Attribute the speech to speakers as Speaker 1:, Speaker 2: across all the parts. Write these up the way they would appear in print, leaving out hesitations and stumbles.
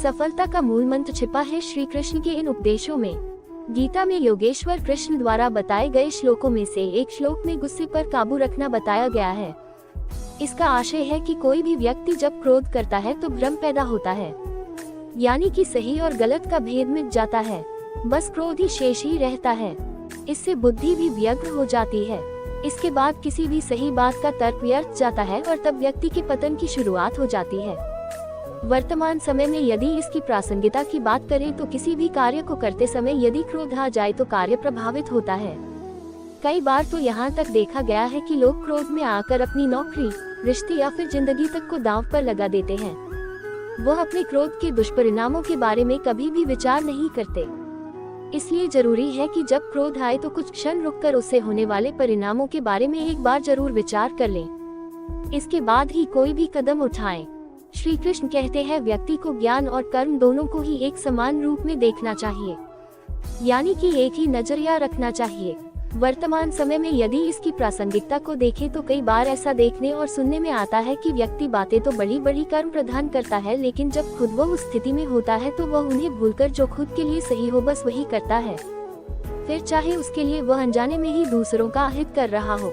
Speaker 1: सफलता का मूल मंत्र छिपा है श्री कृष्ण के इन उपदेशों में। गीता में योगेश्वर कृष्ण द्वारा बताए गए श्लोकों में से एक श्लोक में गुस्से पर काबू रखना बताया गया है। इसका आशय है कि कोई भी व्यक्ति जब क्रोध करता है तो भ्रम पैदा होता है, यानी कि सही और गलत का भेद मिट जाता है, बस क्रोध ही शेष ही रहता है। इससे बुद्धि भी व्यग्र हो जाती है। इसके बाद किसी भी सही बात का तर्क व्यर्थ जाता है और तब व्यक्ति के पतन की शुरुआत हो जाती है। वर्तमान समय में यदि इसकी प्रासंगिकता की बात करें तो किसी भी कार्य को करते समय यदि क्रोध आ जाए तो कार्य प्रभावित होता है। कई बार तो यहाँ तक देखा गया है कि लोग क्रोध में आकर अपनी नौकरी, रिश्ते या फिर जिंदगी तक को दांव पर लगा देते हैं। वह अपने क्रोध के दुष्परिणामों के बारे में कभी भी विचार नहीं करते। इसलिए जरूरी है कि जब क्रोध आए तो कुछ क्षण रुककर उससे होने वाले परिणामों के बारे में एक बार जरूर विचार कर लें। इसके बाद ही कोई भी कदम उठाएं। श्री कृष्ण कहते हैं व्यक्ति को ज्ञान और कर्म दोनों को ही एक समान रूप में देखना चाहिए, यानी कि एक ही नजरिया रखना चाहिए। वर्तमान समय में यदि इसकी प्रासंगिकता को देखें तो कई बार ऐसा देखने और सुनने में आता है कि व्यक्ति बातें तो बड़ी बड़ी कर्म प्रदान करता है, लेकिन जब खुद वह उस स्थिति में होता है तो वह उन्हें भूलकर जो खुद के लिए सही हो बस वही करता है, फिर चाहे उसके लिए वह अनजाने में ही दूसरों का अहित कर रहा हो।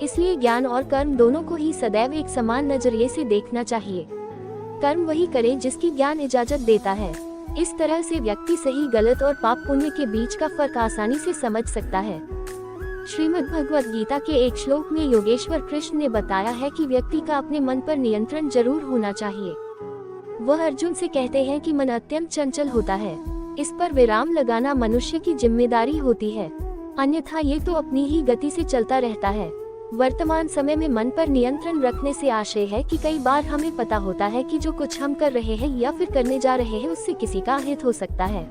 Speaker 1: इसलिए ज्ञान और कर्म दोनों को ही सदैव एक समान नजरिए से देखना चाहिए। कर्म वही करे जिसकी ज्ञान इजाजत देता है। इस तरह से व्यक्ति सही गलत और पाप पुण्य के बीच का फर्क आसानी से समझ सकता है। श्रीमद् भगवद गीता के एक श्लोक में योगेश्वर कृष्ण ने बताया है कि व्यक्ति का अपने मन पर नियंत्रण जरूर होना चाहिए। वह अर्जुन से कहते हैं कि मन अत्यंत चंचल होता है, इस पर विराम लगाना मनुष्य की जिम्मेदारी होती है, अन्यथा ये तो अपनी ही गति से चलता रहता है। वर्तमान समय में मन पर नियंत्रण रखने से आशय है कि कई बार हमें पता होता है कि जो कुछ हम कर रहे हैं या फिर करने जा रहे हैं उससे किसी का हित हो सकता है,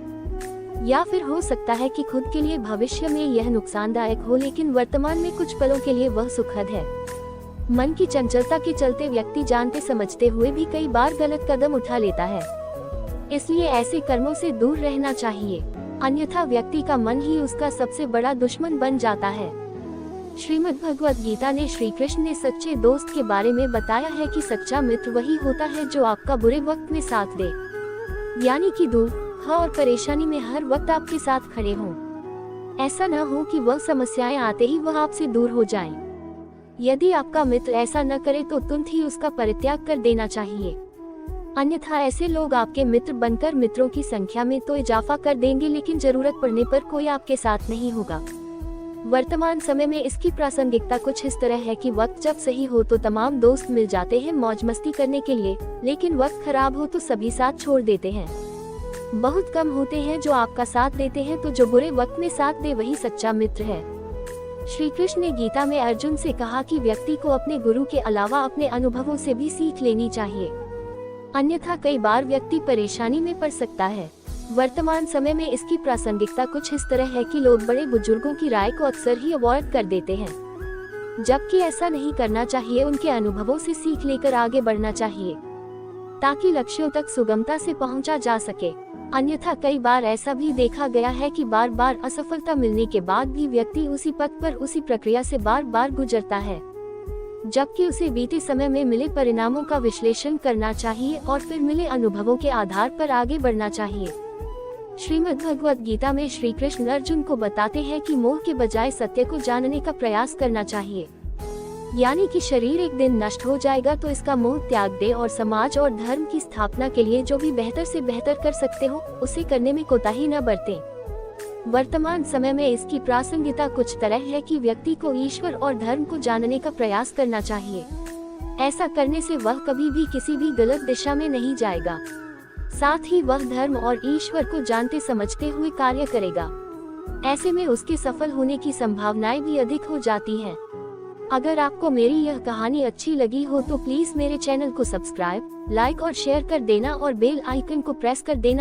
Speaker 1: या फिर हो सकता है कि खुद के लिए भविष्य में यह नुकसानदायक हो, लेकिन वर्तमान में कुछ पलों के लिए वह सुखद है। मन की चंचलता के चलते व्यक्ति जानते समझते हुए भी कई बार गलत कदम उठा लेता है। इसलिए ऐसे कर्मों से दूर रहना चाहिए, अन्यथा व्यक्ति का मन ही उसका सबसे बड़ा दुश्मन बन जाता है। श्रीमद् भगवद गीता ने श्री कृष्ण ने सच्चे दोस्त के बारे में बताया है कि सच्चा मित्र वही होता है जो आपका बुरे वक्त में साथ दे, यानी कि दुख और परेशानी में हर वक्त आपके साथ खड़े हों। ऐसा न हो कि वह समस्याएं आते ही वह आपसे दूर हो जाएं। यदि आपका मित्र ऐसा न करे तो तुरंत ही उसका परित्याग कर देना चाहिए, अन्यथा ऐसे लोग आपके मित्र बनकर मित्रों की संख्या में तो इजाफा कर देंगे, लेकिन जरूरत पड़ने पर कोई आपके साथ नहीं होगा। वर्तमान समय में इसकी प्रासंगिकता कुछ इस तरह है कि वक्त जब सही हो तो तमाम दोस्त मिल जाते हैं मौज मस्ती करने के लिए, लेकिन वक्त खराब हो तो सभी साथ छोड़ देते हैं। बहुत कम होते हैं जो आपका साथ देते हैं, तो जो बुरे वक्त में साथ दे वही सच्चा मित्र है। श्री कृष्ण ने गीता में अर्जुन से कहा कि व्यक्ति को अपने गुरु के अलावा अपने अनुभवों से भी सीख लेनी चाहिए, अन्यथा कई बार व्यक्ति परेशानी में पड़ सकता है। वर्तमान समय में इसकी प्रासंगिकता कुछ इस तरह है कि लोग बड़े बुजुर्गों की राय को अक्सर ही अवॉइड कर देते हैं, जबकि ऐसा नहीं करना चाहिए। उनके अनुभवों से सीख लेकर आगे बढ़ना चाहिए ताकि लक्ष्यों तक सुगमता से पहुंचा जा सके। अन्यथा कई बार ऐसा भी देखा गया है कि बार बार असफलता मिलने के बाद भी व्यक्ति उसी पथ पर उसी प्रक्रिया से बार बार गुजरता है, जबकि उसे बीते समय में मिले परिणामों का विश्लेषण करना चाहिए और फिर मिले अनुभवों के आधार पर आगे बढ़ना चाहिए। श्रीमद् भगवद गीता में श्री कृष्ण अर्जुन को बताते हैं कि मोह के बजाय सत्य को जानने का प्रयास करना चाहिए, यानी कि शरीर एक दिन नष्ट हो जाएगा तो इसका मोह त्याग दे और समाज और धर्म की स्थापना के लिए जो भी बेहतर से बेहतर कर सकते हो उसे करने में कोताही न बरतें। वर्तमान समय में इसकी प्रासंगिकता कुछ तरह है कि व्यक्ति को ईश्वर और धर्म को जानने का प्रयास करना चाहिए। ऐसा करने से वह कभी भी किसी भी गलत दिशा में नहीं जाएगा, साथ ही वह धर्म और ईश्वर को जानते समझते हुए कार्य करेगा। ऐसे में उसके सफल होने की संभावनाएं भी अधिक हो जाती हैं। अगर आपको मेरी यह कहानी अच्छी लगी हो तो प्लीज मेरे चैनल को सब्सक्राइब, लाइक और शेयर कर देना और बेल आइकन को प्रेस कर देना।